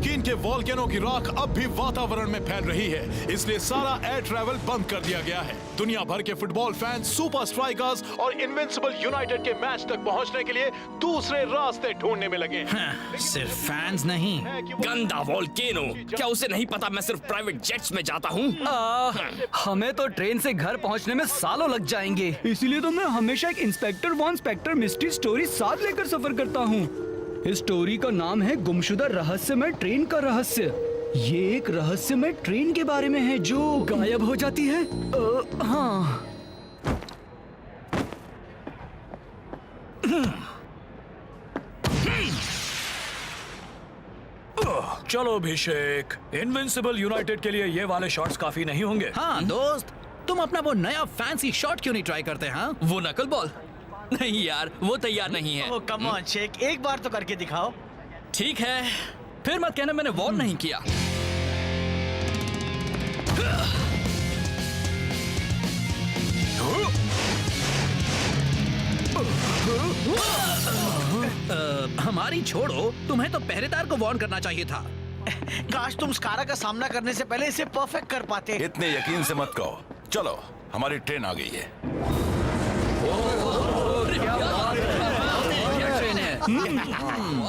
कीन के वॉल्केनो की राख अब भी वातावरण में फैल रही है, इसलिए सारा एयर ट्रैवल बंद कर दिया गया है। दुनिया भर के फुटबॉल फैंस सुपर स्ट्राइकर्स और इनविंसिबल यूनाइटेड के मैच तक पहुंचने के लिए दूसरे रास्ते ढूंढने में लगे हैं। सिर्फ फैंस नहीं, गंदा वोल्केनो, क्या उसे नहीं पता मैं सिर्फ प्राइवेट जेट्स में जाता हूँ? हमें तो ट्रेन से घर पहुंचने में सालों लग जाएंगे, इसीलिए तो मैं हमेशा एक inspector Von Spector mystery story साथ लेकर सफर करता हूँ। इस स्टोरी का नाम है गुमशुदा रहस्यमय ट्रेन का रहस्य। ये एक रहस्यमय ट्रेन के बारे में है जो गायब हो जाती है। हाँ। चलो अभिषेक, इनविंसिबल यूनाइटेड के लिए ये वाले शॉट्स काफी नहीं होंगे। हाँ दोस्त, तुम अपना वो नया फैंसी शॉट क्यों नहीं ट्राई करते? हाँ, वो नकल बॉल? नहीं यार, वो तैयार नहीं है। ओह कम ऑन शेक, एक बार तो करके दिखाओ। ठीक है, फिर मत कहना मैंने वॉर्न नहीं किया। हमारी छोड़ो, तुम्हें तो पहरेदार को वार्न करना चाहिए था। काश तुम स्कारा का सामना करने से पहले इसे परफेक्ट कर पाते। इतने यकीन से मत कहो। चलो, हमारी ट्रेन आ गई है।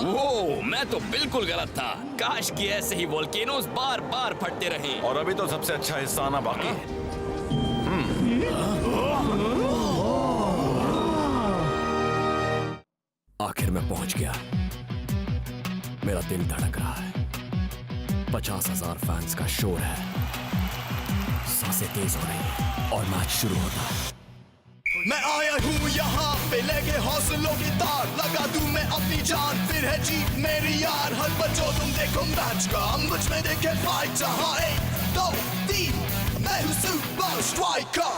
ओह, मैं तो बिल्कुल गलत था। काश कि ऐसे ही वोल्केनोज बार बार फटते रहे। और अभी तो सबसे अच्छा हिस्सा आना बाकी है। आखिर मैं पहुंच गया। मेरा दिल धड़क रहा है। 50,000 फैंस का शोर है। सांसें तेज हो रही है और मैच शुरू होता है। मैं आया हूँ यहाँ पे लेके हौसलों की तार, लगा दूं मैं अपनी जान, फिर है जीत मेरी यार। हर बच्चों तुम देखो मैच का, मुझ में देखे फाइट। जहाँ 1, 2, 3, मैं हूँ super striker.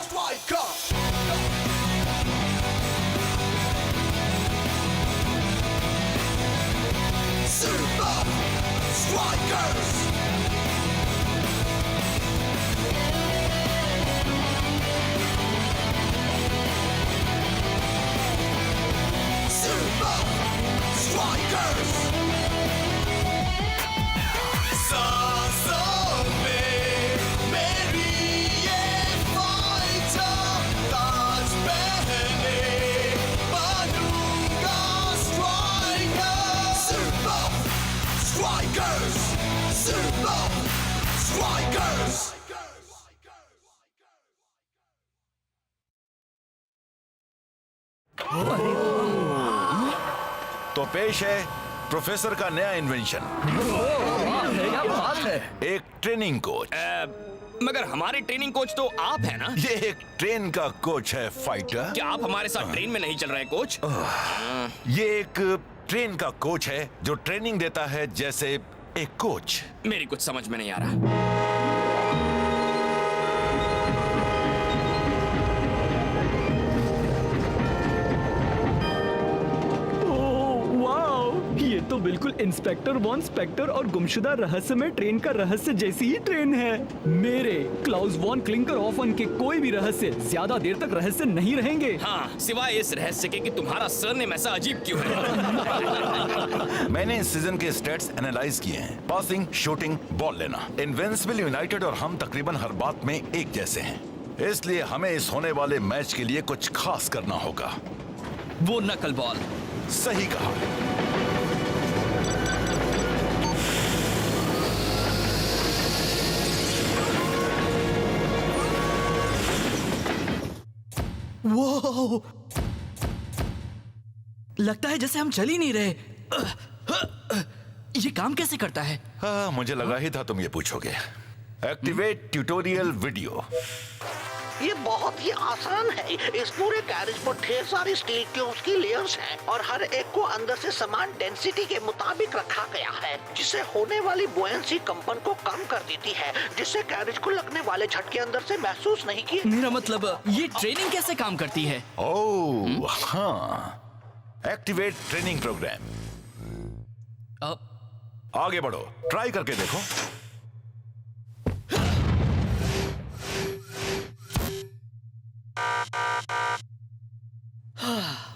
Super Strikers! Super Strikers! सांसों में मेरी ये फाइटर, ताज पहने बनूंगा striker. Super Strikers! Super Strikers! तो पेश है प्रोफेसर का नया इन्वेंशन, क्या बात है। एक ट्रेनिंग कोच। मगर हमारे ट्रेनिंग कोच तो आप है ना? ये एक ट्रेन का कोच है फाइटर। क्या आप हमारे साथ ट्रेन में नहीं चल रहे कोच? ये एक ट्रेन का कोच है जो ट्रेनिंग देता है जैसे एक कोच। मेरी कुछ समझ में नहीं आ रहा। ये तो बिल्कुल इंस्पेक्टर वॉन स्पेक्टर और गुमशुदा रहस्यमय ट्रेन का रहस्य जैसी ही ट्रेन है। मेरे क्लाउस वॉन क्लिंकर ऑफन के कोई भी रहस्य ज्यादा देर तक रहस्य नहीं रहेंगे। हाँ, सिवाय इस रहस्य के कि तुम्हारा सरनेम ऐसा अजीब क्यों है। मैंने इस सीजन के स्टैट्स एनालाइज किए हैं। पासिंग, शूटिंग, बॉल लेना। इनविंसिबल यूनाइटेड और हम तकरीबन हर बात में एक जैसे हैं, इसलिए हमें इस होने वाले मैच के लिए कुछ खास करना होगा। वो नकल बॉल। सही कहा। वो लगता है जैसे हम चल ही नहीं रहे। ये काम कैसे करता है? हाँ, मुझे लगा ही था तुम ये पूछोगे। Activate tutorial video. ये बहुत ही आसान है। इस पूरे कैरेज पर ढेर सारी स्टील ट्यूब्स की लेयर्स हैं और हर एक को अंदर से समान डेंसिटी के मुताबिक रखा गया है, जिससे होने वाली बुयंसी कंपन को कम कर देती है, जिससे कैरेज को लगने वाले झटके अंदर से महसूस नहीं किए। मेरा मतलब, ये ट्रेनिंग कैसे काम करती है? ओह हाँ, एक्टिवेट ट्रेनिंग प्रोग्राम। आगे बढ़ो, ट्राई करके देखो।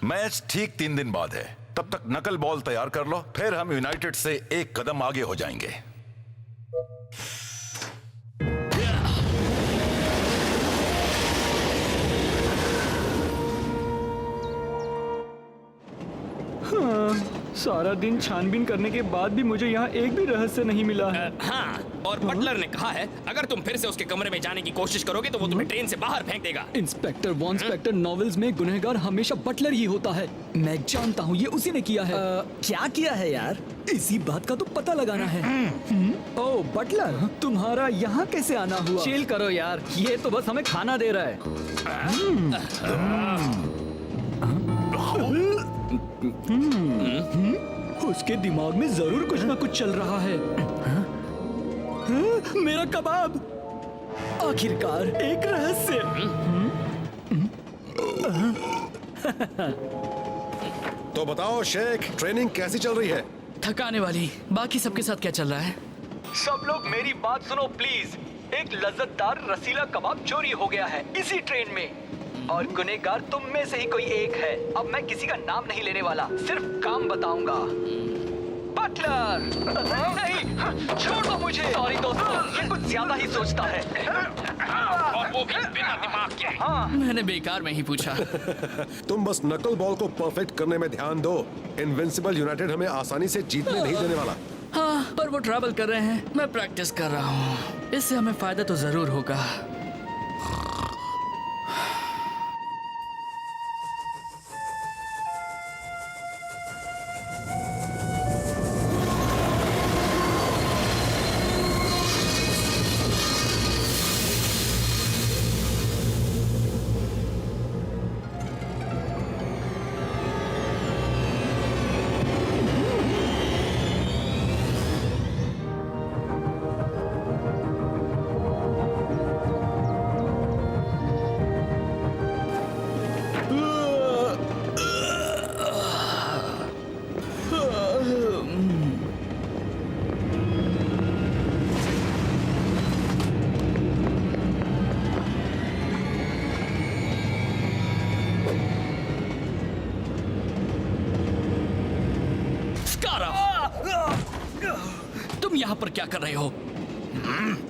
मैच ठीक 3 दिन बाद है। तब तक नकल बॉल तैयार कर लो, फिर हम यूनाइटेड से एक कदम आगे हो जाएंगे। सारा दिन छानबीन करने के बाद भी मुझे यहाँ एक भी रहस्य नहीं मिला है। हाँ, और बटलर ने कहा है अगर तुम फिर से उसके कमरे में जाने की कोशिश करोगे तो वो तुम्हें ट्रेन से बाहर फेंक देगा। इंस्पेक्टर वॉन स्पेक्टर नॉवेल्स में गुनहगार हमेशा बटलर ही होता है। मैं जानता हूँ ये उसी ने किया है। क्या किया है यार? इसी बात का तो पता लगाना है। ओह बटलर, तुम्हारा यहाँ कैसे आना हुआ? चिल करो यार, ये तो बस हमें खाना दे रहा है। उसके दिमाग में जरूर कुछ ना कुछ चल रहा है। मेरा कबाब, आखिरकार एक रहस्य। तो बताओ शेख, ट्रेनिंग कैसी चल रही है? थकाने वाली। बाकी सबके साथ क्या चल रहा है? सब लोग मेरी बात सुनो प्लीज। एक लज्जतदार रसीला कबाब चोरी हो गया है इसी ट्रेन में, और गुनहगार तुम में से ही कोई एक है। अब मैं किसी का नाम नहीं लेने वाला, सिर्फ काम बताऊंगा। बटलर! नहीं, छोड़ दो मुझे। सॉरी दोस्तों, ये कुछ ज्यादा ही सोचता है। और वो भी बिना दिमाग के। हाँ, मैंने बेकार में ही पूछा। तुम बस नकल बॉल को परफेक्ट करने में ध्यान दो। इनविंसिबल यूनाइटेड हमें आसानी से जीतने नहीं देने वाला। हाँ, पर वो ट्रैवल कर रहे हैं, मैं प्रैक्टिस कर रहा हूँ। इससे हमें फायदा तो जरूर होगा। तुम यहाँ पर क्या कर रहे हो?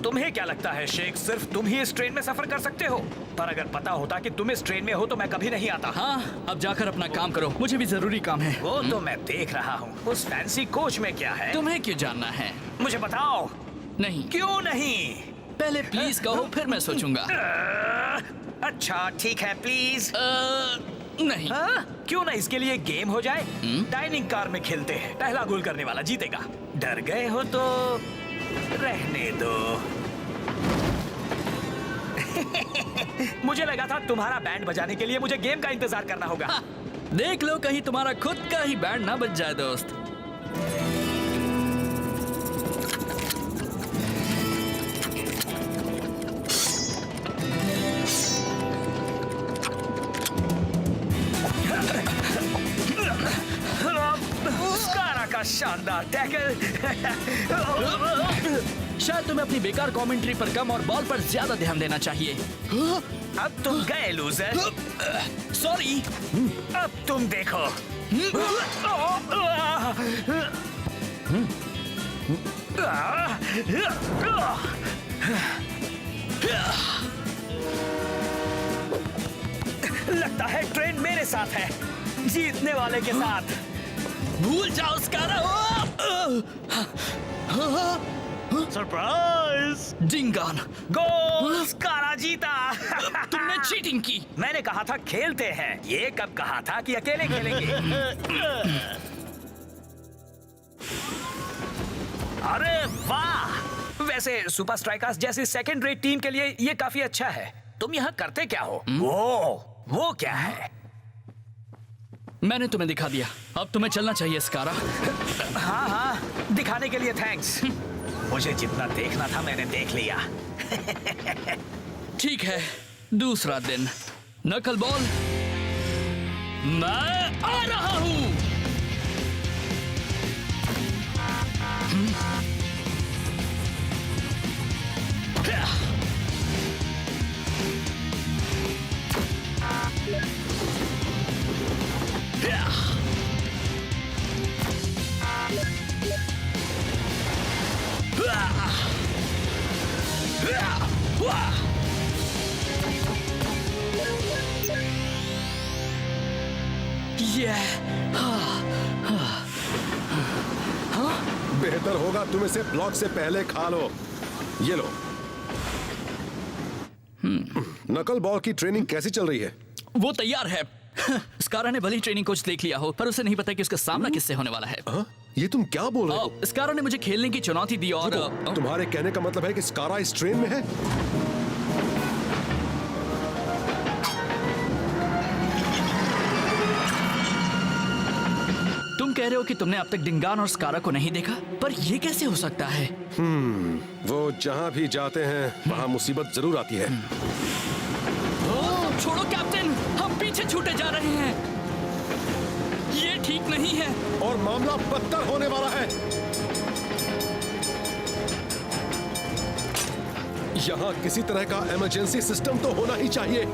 तुम्हें क्या लगता है शेख, सिर्फ तुम ही इस ट्रेन में सफर कर सकते हो? पर अगर पता होता कि तुम इस ट्रेन में हो तो मैं कभी नहीं आता। हाँ, अब जाकर अपना काम करो, मुझे भी जरूरी काम है। वो तो मैं देख रहा हूँ। उस फैंसी कोच में क्या है? तुम्हें क्यों जानना है? मुझे बताओ। नहीं। क्यों नहीं? पहले प्लीज कहो, फिर मैं सोचूंगा। अच्छा ठीक है, प्लीज। नहीं। क्यों ना इसके लिए गेम हो जाए? डाइनिंग कार में खेलते हैं, पहला गोल करने वाला जीतेगा। डर गए हो तो रहने दो। मुझे लगा था तुम्हारा बैंड बजाने के लिए मुझे गेम का इंतजार करना होगा। देख लो कहीं तुम्हारा खुद का ही बैंड ना बज जाए दोस्त। स्कारा का शानदार टैकल। शायद तुम्हें अपनी बेकार कमेंट्री पर कम और बॉल पर ज्यादा ध्यान देना चाहिए। अब तुम गए लूजर। सॉरी। अब तुम देखो। लगता है ट्रेन मेरे साथ है, जीतने वाले के साथ। भूल जाओ स्कारा। सरप्राइज! डिंगॉन। गोल! स्कारा जीता। तुमने चीटिंग की। मैंने कहा था खेलते हैं, ये कब कहा था कि अकेले खेलेंगे? अरे वाह! वैसे सुपर स्ट्राइकर्स जैसी सेकंड रेट टीम के लिए ये काफी अच्छा है। तुम यहाँ करते क्या हो? वो क्या है? मैंने तुम्हें दिखा दिया, अब तुम्हें चलना चाहिए स्कारा। हाँ, दिखाने के लिए थैंक्स। मुझे जितना देखना था मैंने देख लिया। ठीक है, दूसरा दिन। नकल बॉल, मैं आ रहा हूं। बेहतर होगा तुम इसे ब्लॉक से पहले खा लो। ये लो। नकल बॉल की ट्रेनिंग कैसी चल रही है? वो तैयार है। स्कारा ने भली ट्रेनिंग कोच देख लिया हो, पर उसे नहीं पता कि उसका सामना किससे होने वाला है। ये तुम क्या बोल रहे हो? स्कारा ने मुझे खेलने की चुनौती दी और तुम्हारे कहने का मतलब है कि स्कारा इस ट्रेन में है? तुम कह रहे हो कि तुमने अब तक डिंगान और स्कारा को नहीं देखा, पर ये कैसे हो सकता है? वो जहाँ भी जाते हैं वहाँ मुसीबत जरूर आती है। छोड़ो कैप्टन, हम पीछे छूटे जा रहे हैं। ये ठीक नहीं है और मामला बदतर होने वाला है। यहाँ किसी तरह का इमरजेंसी सिस्टम तो होना ही चाहिए।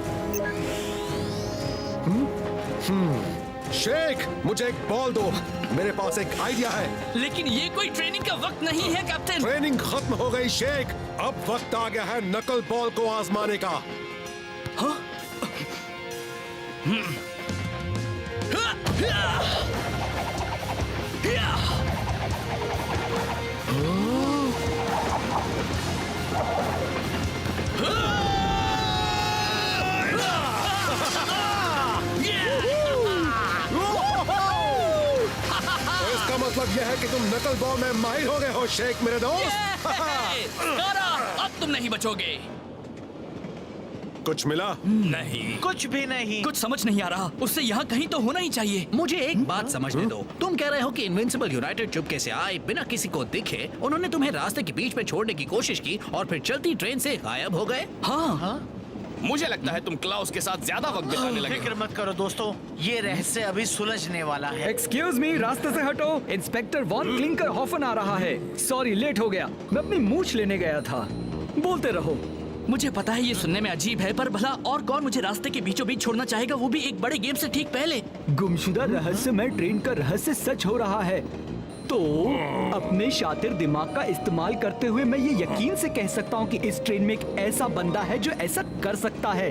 शेख, मुझे एक बॉल दो। मेरे पास एक आइडिया है। लेकिन ये कोई ट्रेनिंग का वक्त नहीं है कैप्टन। ट्रेनिंग खत्म हो गई शेख। अब वक्त आ गया है नकल बॉल को आजमाने का। हाँ? इसका मतलब यह है कि तुम नकल बॉल में माहिर हो गए हो शेख मेरे दोस्त। अब तुम नहीं बचोगे। कुछ मिला? नहीं, कुछ भी नहीं। कुछ समझ नहीं आ रहा। उससे यहाँ कहीं तो होना ही चाहिए। मुझे एक बात समझने दो। तुम कह रहे हो कि इनविंसिबल यूनाइटेड चुपके से आए, बिना किसी को दिखे। उन्होंने तुम्हें रास्ते के बीच में छोड़ने की कोशिश की और फिर चलती ट्रेन से गायब हो गए। हाँ। मुझे लगता है तुम क्लाउस के साथ ज्यादा वक्त बिताने लगे। फिक्र मत करो दोस्तों, ये रहस्य अभी सुलझने वाला है। एक्सक्यूज मी, रास्ते से हटो। इंस्पेक्टर वॉन क्लिंकर हॉफन आ रहा है। सॉरी, लेट हो गया। मैं अपनी मूछ लेने गया था। बोलते रहो। मुझे पता है ये सुनने में अजीब है, पर भला और कौन मुझे रास्ते के बीचों बीच छोड़ना चाहेगा, वो भी एक बड़े गेम से ठीक पहले। गुमशुदा रहस्यमय ट्रेन का रहस्य सच हो रहा है, तो अपने शातिर दिमाग का इस्तेमाल करते हुए मैं ये यकीन से कह सकता हूँ कि इस ट्रेन में एक ऐसा बंदा है जो ऐसा कर सकता है।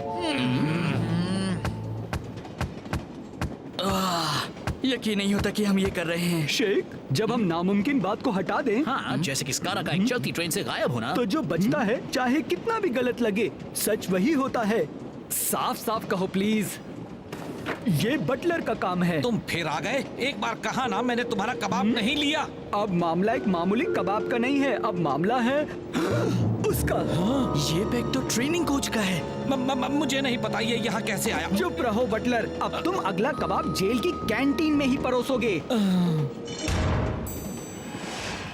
यकीन नहीं होता कि हम ये कर रहे हैं। शेख, जब हम नामुमकिन बात को हटा दें, हाँ, जैसे कि स्कारा का एक चलती ट्रेन से गायब होना, तो जो बचता है, चाहे कितना भी गलत लगे, सच वही होता है। साफ साफ कहो प्लीज। ये बटलर का काम है। तुम फिर आ गए। एक बार कहा ना मैंने तुम्हारा कबाब नहीं लिया। अब मामला एक मामूली कबाब का नहीं है, अब मामला है उसका। ये बैग तो ट्रेनिंग कोच का है। मुझे नहीं पता ये यहाँ कैसे आया। चुप रहो बटलर, अब तुम अगला कबाब जेल की कैंटीन में ही परोसोगे।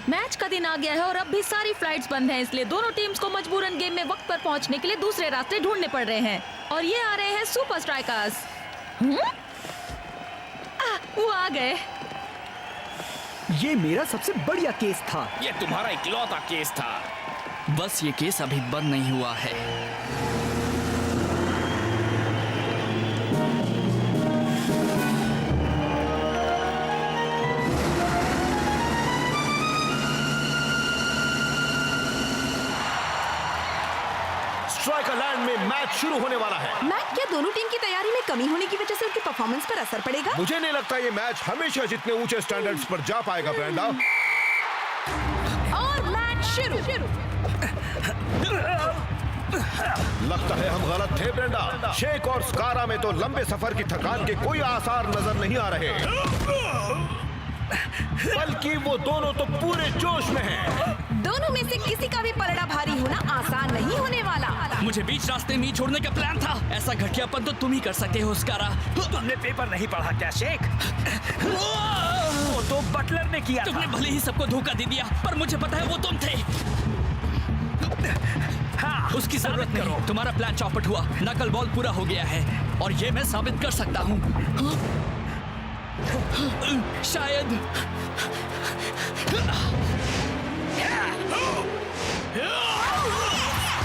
मैच का दिन आ गया है और अब भी सारी फ्लाइट्स बंद हैं, इसलिए दोनों टीम्स को मजबूरन गेम में वक्त पर पहुंचने के लिए दूसरे रास्ते ढूंढने पड़ रहे हैं। और ये आ रहे हैं सुपर स्ट्राइकर्स। वो आ गए। ये मेरा सबसे बढ़िया केस था। ये तुम्हारा इकलौता केस था। बस ये केस अभी बंद नहीं हुआ है। स्ट्राइकर लैंड में मैच शुरू होने वाला है। मैच क्या दोनों टीम की तैयारी में कमी होने की वजह से उनकी परफॉर्मेंस पर असर पड़ेगा? मुझे नहीं लगता ये मैच हमेशा जितने ऊंचे स्टैंडर्ड्स पर जा पाएगा ब्रेंडा। और मैच शुरू। लगता है हम गलत थे ब्रेंडा। शेख और स्कारा में तो लंबे सफर की थकान के कोई आसार नजर नहीं आ रहे, बल्कि वो दोनों तो पूरे जोश में हैं। दोनों में से किसी का भी पलड़ा भारी होना आसान नहीं होने वाला। मुझे बीच रास्ते में ही छोड़ने का प्लान था। ऐसा घटियापन तो तुम ही कर सकते हो स्कारा। तुमने पेपर नहीं पढ़ा क्या शेख? वो तो बटलर ने किया। तुमने भले ही सबको धोखा दे दिया, पर मुझे पता है वो तुम थे। हाँ, उसकी जरूरत नहीं। तुम्हारा प्लान चौपट हुआ। नकल बॉल पूरा हो गया है और ये मैं साबित कर सकता हूँ। शायद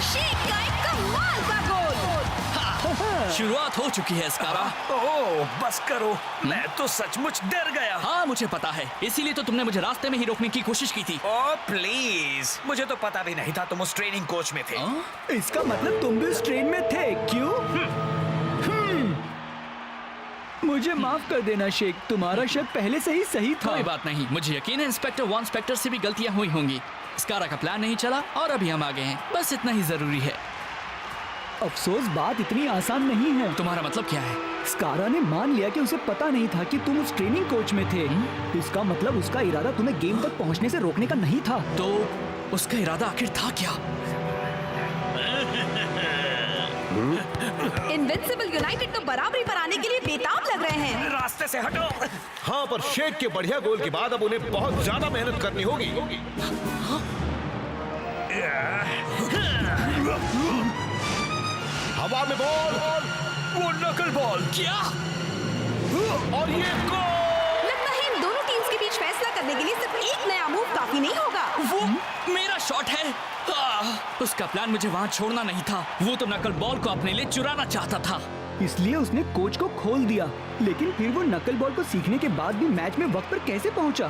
शेख का एक कमाल का गोल। शुरुआत हो चुकी है स्कारा। ओह, बस करो। मैं तो सचमुच डर गया। हाँ, मुझे पता है, इसीलिए तो तुमने मुझे रास्ते में ही रोकने की कोशिश की थी। ओह प्लीज, मुझे तो पता भी नहीं था तुम उस ट्रेनिंग कोच में थे। इसका मतलब तुम भी उस ट्रेन में थे, क्यों? मुझे माफ कर देना शेख, तुम्हारा शक पहले से ही सही था। कोई बात नहीं, मुझे यकीन है इंस्पेक्टर वॉन स्पेक्टर से भी गलतियां हुई होंगी। स्कारा का प्लान नहीं चला और अभी हम आ गए हैं, बस इतना ही जरूरी है। अफसोस बात इतनी आसान नहीं है। तुम्हारा मतलब क्या है? स्कारा ने मान लिया कि उसे पता नहीं था कि तुम उस ट्रेनिंग कोच में थे। इसका मतलब उसका इरादा तुम्हें गेम तक पहुंचने से रोकने का नहीं था। तो उसका इरादा आखिर था क्या? इनविंसिबल यूनाइटेड तो बराबरी पर आने के लिए बेताब लग रहे हैं। रास्ते से हटो। हाँ, पर शेख के बढ़िया गोल के बाद अब उन्हें बहुत ज्यादा मेहनत करनी होगी। हवा में बॉल, वो नकल बॉल। क्या? और ये गोल। लगता है इन दोनों टीम्स के बीच फैसला करने के लिए सिर्फ एक नया मूव काफी नहीं होगा। वो मेरा शॉट है। उसका प्लान मुझे वहाँ छोड़ना नहीं था। वो तो नकल बॉल को अपने लिए चुराना चाहता था, इसलिए उसने कोच को खोल दिया। लेकिन फिर वो नकल बॉल को सीखने के बाद भी मैच में वक्त पर कैसे पहुंचा?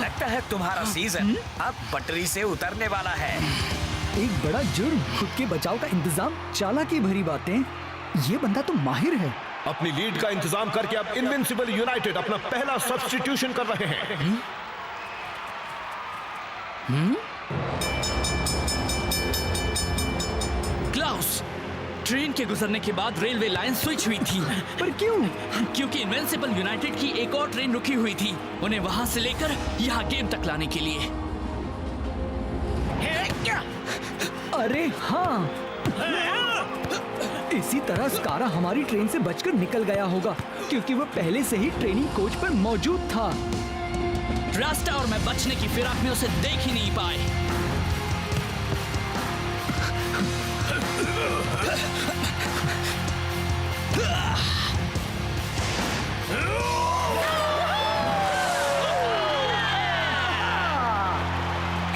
लगता है तुम्हारा सीजन अब पटरी से उतरने वाला है। एक बड़ा जुर्म, खुद के बचाव का इंतजाम, चालाकी भरी बातें। ये बंदा तो माहिर है। अपनी लीड का इंतजाम करके अब इनविंसिबल यूनाइटेड अपना पहला सब्स्टिट्यूशन कर रहे हैं। क्लाउस, ट्रेन के गुजरने के बाद रेलवे लाइन स्विच हुई थी। पर क्यों? क्योंकि इनविंसिबल यूनाइटेड की एक और ट्रेन रुकी हुई थी, उन्हें वहां से लेकर यहाँ गेम तक लाने के लिए। अरे हाँ, इसी तरह स्कारा हमारी ट्रेन से बचकर निकल गया होगा, क्योंकि वो पहले से ही ट्रेनिंग कोच पर मौजूद था। रास्ता और मैं बचने की फिराक में उसे देख ही नहीं पाए।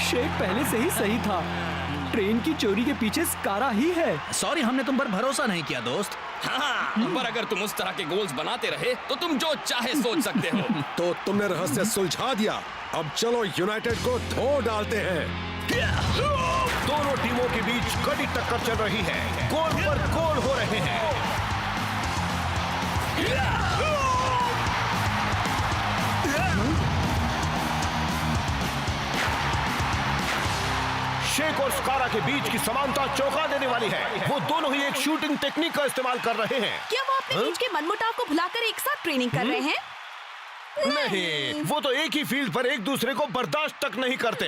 शेख पहले से ही सही था। ट्रेन की चोरी के पीछे स्कारा ही है। सॉरी, हमने तुम पर भरोसा नहीं किया दोस्त। हाँ, पर अगर तुम उस तरह के गोल्स बनाते रहे तो तुम जो चाहे सोच सकते हो। तो तुमने रहस्य सुलझा दिया। अब चलो यूनाइटेड को धो डालते हैं। दोनों टीमों के बीच कड़ी टक्कर चल रही है, गोल पर गोल हो रहे हैं। शेख और स्कारा के बीच की समानता चौंका देने वाली है। वो दोनों ही एक शूटिंग टेक्निक का इस्तेमाल कर रहे हैं। क्या वो अपने बीच के मनमुटाव को भुलाकर एक साथ ट्रेनिंग कर रहे हैं? नहीं, वो तो एक ही फील्ड पर एक दूसरे को बर्दाश्त तक नहीं करते।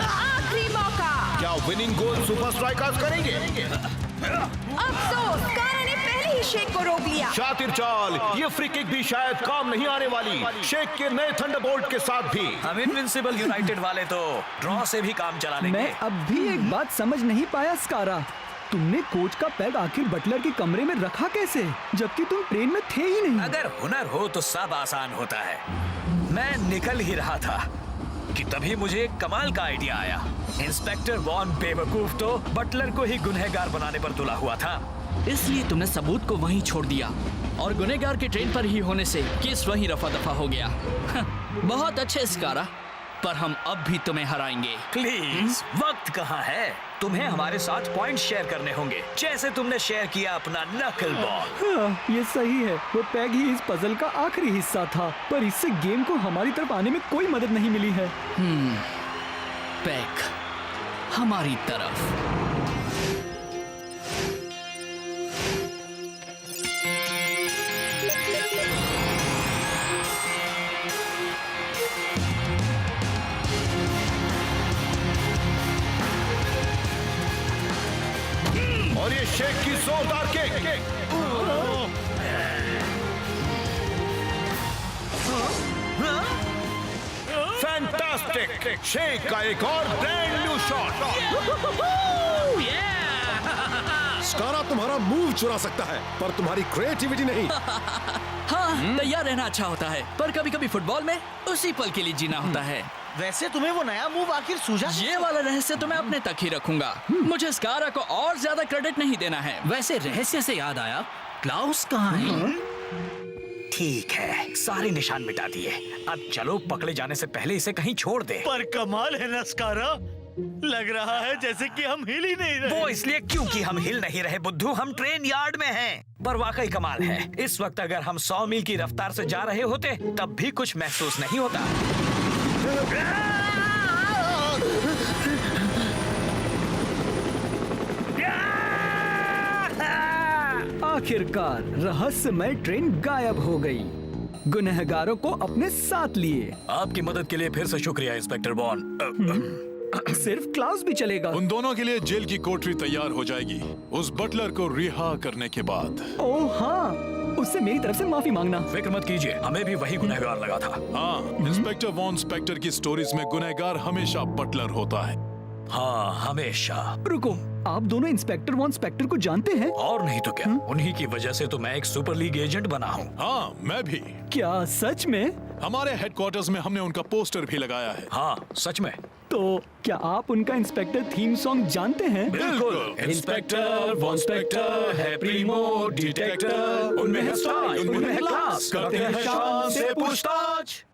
आखिरी मौका। क्या विनिंग गोल सुपर स्ट्राइकर्स करेंगे? अफसोस, स्कारा ने पहले ही शेख को रोक लिया। शातिर चाल, ये फ्री किक भी शायद काम नहीं आने वाली शेख के नए थंडरबोल्ट के साथ भी। हम इनविंसिबल यूनाइटेड वाले तो ड्रॉ से भी काम चला लेंगे। मैं अब भी एक बात समझ नहीं पाया स्कारा, तुमने कोच का पैग आखिर बटलर के कमरे में रखा कैसे, जबकि तुम ट्रेन में थे ही नहीं? अगर हुनर हो तो सब आसान होता है। मैं निकल ही रहा था कि तभी मुझे एक कमाल का आइडिया आया। इंस्पेक्टर वॉन बेवकूफ तो बटलर को ही गुनहगार बनाने पर तुला हुआ था, इसलिए तुमने सबूत को वहीं छोड़ दिया और गुनहगार के ट्रेन पर ही होने से केस वहीं रफा दफा हो गया। बहुत अच्छे स्कारा, पर हम अब भी तुम्हें हराएंगे। प्लीज, वक्त कहाँ है? तुम्हें हमारे साथ पॉइंट शेयर करने होंगे, जैसे तुमने शेयर किया अपना नकल बॉल। हाँ, ये सही है। वो पैग ही इस पजल का आखिरी हिस्सा था, पर इससे गेम को हमारी तरफ आने में कोई मदद नहीं मिली है। पैग हमारी तरफ। और ये शेख की जोरदार किक। फैंटास्टिक, शेख का एक और ब्रांड न्यू शॉट। स्कारा तुम्हारा मूव चुरा सकता है, पर तुम्हारी क्रिएटिविटी नहीं। हाँ, तैयार रहना अच्छा होता है, पर कभी कभी फुटबॉल में उसी पल के लिए जीना होता है। वैसे तुम्हें वो नया मूव आखिर सूझा? ये वाला रहस्य तो मैं अपने तक ही रखूंगा। मुझे स्कारा को और ज्यादा क्रेडिट नहीं देना है। वैसे रहस्य से याद आया, क्लाउस कहाँ है? ठीक है, सारे निशान मिटा दिए। अब चलो पकड़े जाने से पहले इसे कहीं छोड़ दे। पर कमाल है ना स्कारा, लग रहा है जैसे कि हम हिल ही नहीं रहे। वो इसलिए क्योंकि हम हिल नहीं रहे बुद्धू, हम ट्रेन यार्ड में हैं। पर वाकई कमाल है, इस वक्त अगर हम 100 मील की रफ्तार से जा रहे होते तब भी कुछ महसूस नहीं होता। आखिरकार रहस्यमय ट्रेन गायब हो गई। गुनहगारों को अपने साथ लिए। आपकी मदद के लिए फिर से शुक्रिया इंस्पेक्टर बॉन। सिर्फ क्लाउस भी चलेगा? उन दोनों के लिए जेल की कोठरी तैयार हो जाएगी उस बटलर को रिहा करने के बाद। ओह हाँ, उससे मेरी तरफ से माफी मांगना। फिक्र मत कीजिए, हमें भी वही गुनहगार लगा था। हाँ, इंस्पेक्टर वॉन स्पेक्टर की स्टोरीज में गुनहगार हमेशा बटलर होता है। हाँ, हमेशा। रुको, आप दोनों इंस्पेक्टर वॉन स्पेक्टर को जानते हैं? और नहीं तो क्या, उन्हीं की वजह से तो मैं एक सुपर लीग एजेंट बना हूँ। हाँ, मैं भी। क्या सच में? हमारे हेडक्वार्टर्स में हमने उनका पोस्टर भी लगाया है। हाँ, सच में। तो क्या आप उनका इंस्पेक्टर थीम सॉन्ग जानते हैं? बिल्कुल। इंस्पेक्टर वॉन स्पेक्टर है प्रीमो डिटेक्टर, उनमें है स्टाइल, उनमें है क्लास, करते हैं शान से पूछताछ।